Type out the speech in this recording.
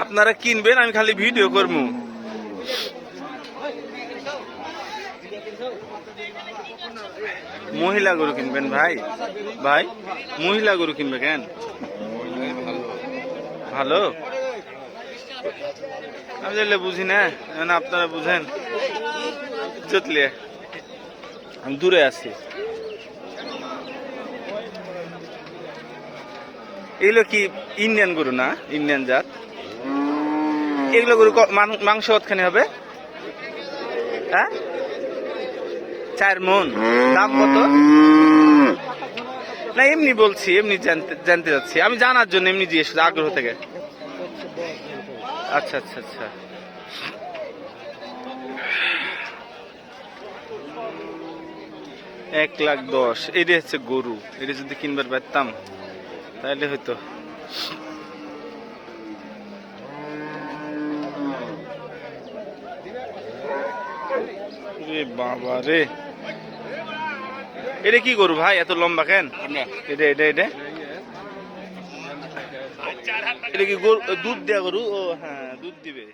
আপনারা কিনবেন, আমি খালি ভিডিও করবো। মহিলা গরু কিনবেন ভাই? ভাই মহিলা গরু কিনবে কেন? ভালো, আমি জানলে বুঝি না, আপনারা বুঝেন। চতলিয়া আমি দূরে আছি। এগুলো কি ইন্ডিয়ান গরু না? ইন্ডিয়ান জাত। এগুলো গরু মাংস কতখানি হবে? হ্যাঁ, 4 মণ। দাম কত? না এমনি বলছি, এমনি জানতে চাচ্ছি, আমি জানার জন্য এমনি জিজ্ঞেস করছি আগ্রহ থেকে। আচ্ছা আচ্ছা আচ্ছা। $1,10,000 এটা হচ্ছে গরু। এটা যদি কিনবার পারতাম তাহলে হয়তো। বাবা রে, এটা কি গরু ভাই এত লম্বা কেন? এটা এটা এটা এটা কি গরু? দুধ দেয়া গরু? ও হ্যাঁ, দুধ দিবে।